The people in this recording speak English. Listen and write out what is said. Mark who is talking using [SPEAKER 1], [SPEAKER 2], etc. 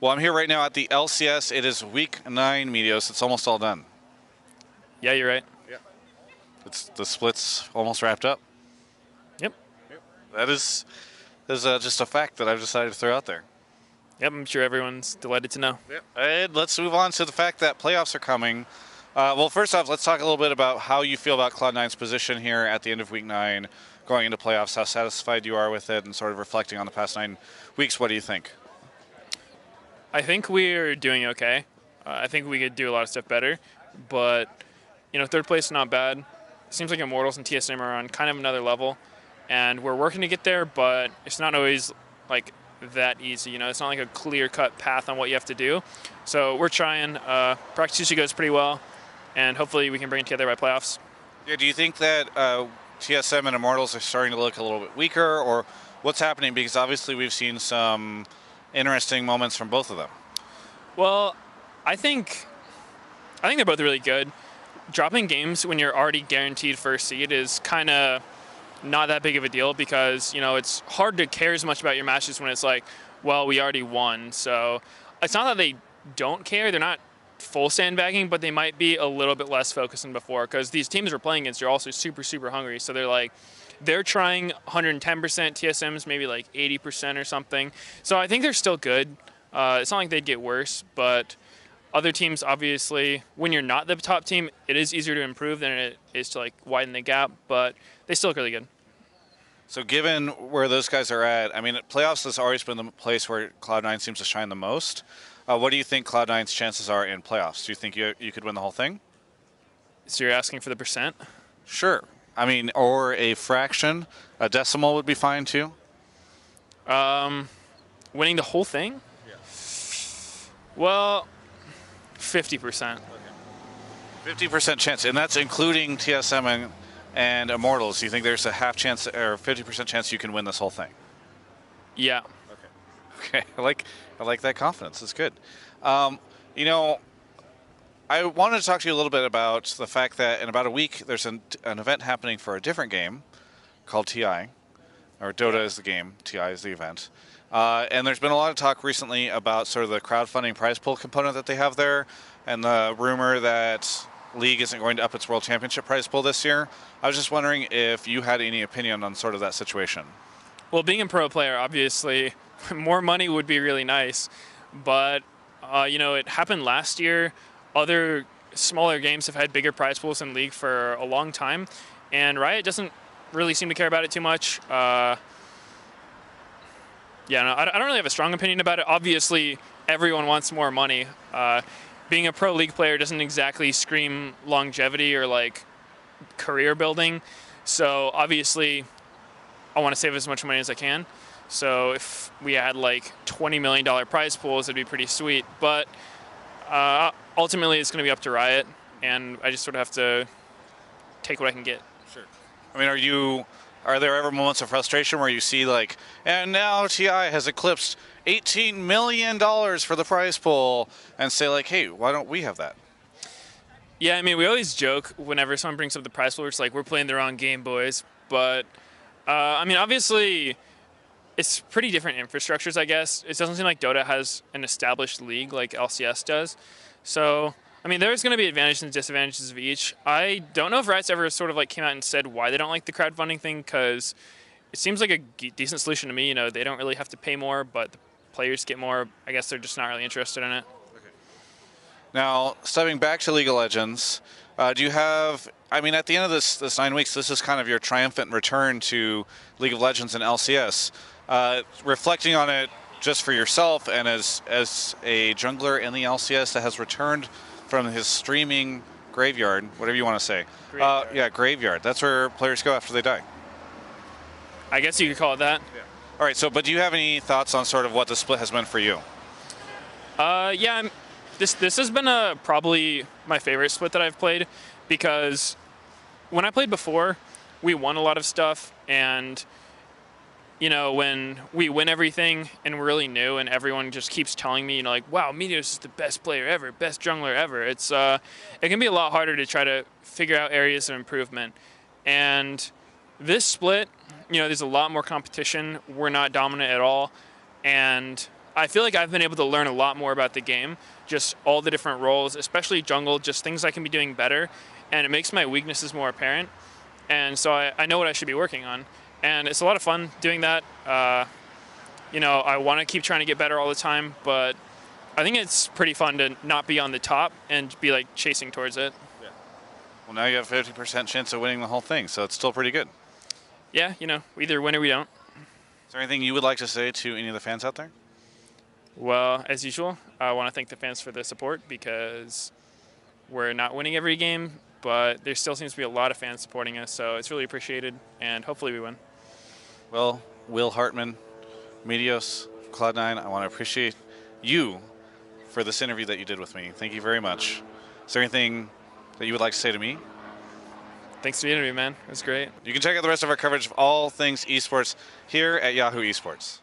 [SPEAKER 1] Well, I'm here right now at the LCS. It is week 9, Meteos. It's almost all done.
[SPEAKER 2] Yeah, you're right.
[SPEAKER 1] Yeah. The split's almost wrapped up.
[SPEAKER 2] Yep.
[SPEAKER 1] That is just a fact that I've decided to throw out there.
[SPEAKER 2] Yep, I'm sure everyone's delighted to know.
[SPEAKER 1] Yep. And let's move on to the fact that playoffs are coming. Well, first off, let's talk a little bit about how you feel about Cloud9's position here at the end of week 9, going into playoffs, how satisfied you are with it, and sort of reflecting on the past 9 weeks. What do you think?
[SPEAKER 2] I think we're doing okay. I think we could do a lot of stuff better, but third place is not bad. Seems like Immortals and TSM are on kind of another level, and we're working to get there, but it's not always like that easy. It's not like a clear-cut path on what you have to do. So we're trying. Practice usually goes pretty well, and hopefully we can bring it together by playoffs.
[SPEAKER 1] Yeah, do you think that TSM and Immortals are starting to look a little bit weaker, or what's happening? Because obviously we've seen some interesting moments from both of them.
[SPEAKER 2] Well, I think they're both really good. Dropping games when you're already guaranteed first seed is kind of not that big of a deal because, it's hard to care as much about your matches when it's like, well, we already won. So it's not that they don't care. They're not full sandbagging, but they might be a little bit less focused than before because these teams we're playing against are also super, super hungry. So they're trying 110%, TSM's maybe like 80% or something. So I think they're still good. It's not like they'd get worse, but other teams, obviously, when you're not the top team, it is easier to improve than it is to like widen the gap, but they still look really good.
[SPEAKER 1] So given where those guys are at, I mean, playoffs has always been the place where Cloud9 seems to shine the most. What do you think Cloud9's chances are in playoffs? Do you think you could win the whole thing?
[SPEAKER 2] So you're asking for the percent?
[SPEAKER 1] Sure. I mean, or a fraction, a decimal would be fine too.
[SPEAKER 2] Winning the whole thing?
[SPEAKER 1] Yeah.
[SPEAKER 2] Well, 50%.
[SPEAKER 1] Okay. 50% chance, and that's including TSM and Immortals. Do you think there's a half chance or 50% chance you can win this whole thing?
[SPEAKER 2] Yeah.
[SPEAKER 1] Okay. I like that confidence. It's good. I wanted to talk to you a little bit about the fact that in about a week there's an event happening for a different game called TI, or Dota is the game, TI is the event. And there's been a lot of talk recently about sort of the crowdfunding prize pool component that they have there, and the rumor that League isn't going to up its World Championship prize pool this year. I was just wondering if you had any opinion on sort of that situation.
[SPEAKER 2] Well, being a pro player, obviously, more money would be really nice. But, it happened last year. Other smaller games have had bigger prize pools in League for a long time. And Riot doesn't really seem to care about it too much. I don't really have a strong opinion about it. Obviously, everyone wants more money. Being a pro League player doesn't exactly scream longevity or like career building. So obviously, I want to save as much money as I can. So if we had like $20 million prize pools, it'd be pretty sweet. But ultimately, it's going to be up to Riot, and I just sort of have to take what I can get.
[SPEAKER 1] Sure. I mean, are there ever moments of frustration where you see like, and now TI has eclipsed $18 million for the prize pool, and say like, hey, why don't we have that?
[SPEAKER 2] Yeah, I mean, we always joke whenever someone brings up the prize pool, it's like, we're playing the wrong game, boys. But, I mean, obviously, it's pretty different infrastructures, I guess. It doesn't seem like Dota has an established league like LCS does. So, I mean, there's going to be advantages and disadvantages of each. I don't know if Riot's ever sort of like came out and said why they don't like the crowdfunding thing, because it seems like a decent solution to me. They don't really have to pay more, but the players get more. I guess they're just not really interested in it.
[SPEAKER 1] Okay. Now, stepping back to League of Legends, do you have, I mean, at the end of this 9 weeks, this is kind of your triumphant return to League of Legends and LCS. Reflecting on it just for yourself and as a jungler in the LCS that has returned from his streaming graveyard, whatever you want to say. Graveyard. Graveyard. That's where players go after they die.
[SPEAKER 2] I guess you could call it that.
[SPEAKER 1] Yeah. All right, but do you have any thoughts on sort of what the split has meant for you?
[SPEAKER 2] This has been probably my favorite split that I've played, because when I played before, we won a lot of stuff, and when we win everything and we're really new and everyone just keeps telling me, like, wow, Meteos is the best player ever, best jungler ever. It can be a lot harder to try to figure out areas of improvement. And this split, there's a lot more competition. We're not dominant at all. And I feel like I've been able to learn a lot more about the game, just all the different roles, especially jungle, just things I can be doing better, and it makes my weaknesses more apparent. And so I know what I should be working on. And it's a lot of fun doing that. You know, I want to keep trying to get better all the time, but I think it's pretty fun to not be on the top and be like chasing towards it.
[SPEAKER 1] Yeah. Well, now you have a 50% chance of winning the whole thing, so it's still pretty good.
[SPEAKER 2] Yeah, you know, we either win or we don't.
[SPEAKER 1] Is there anything you would like to say to any of the fans out there?
[SPEAKER 2] Well, as usual, I want to thank the fans for the support because we're not winning every game, but there still seems to be a lot of fans supporting us, so it's really appreciated, and hopefully we win.
[SPEAKER 1] Well, Will Hartman, Meteos, Cloud9, I want to appreciate you for this interview that you did with me. Thank you very much. Is there anything that you would like to say to me?
[SPEAKER 2] Thanks for the interview, man. It was great.
[SPEAKER 1] You can check out the rest of our coverage of all things esports here at Yahoo Esports.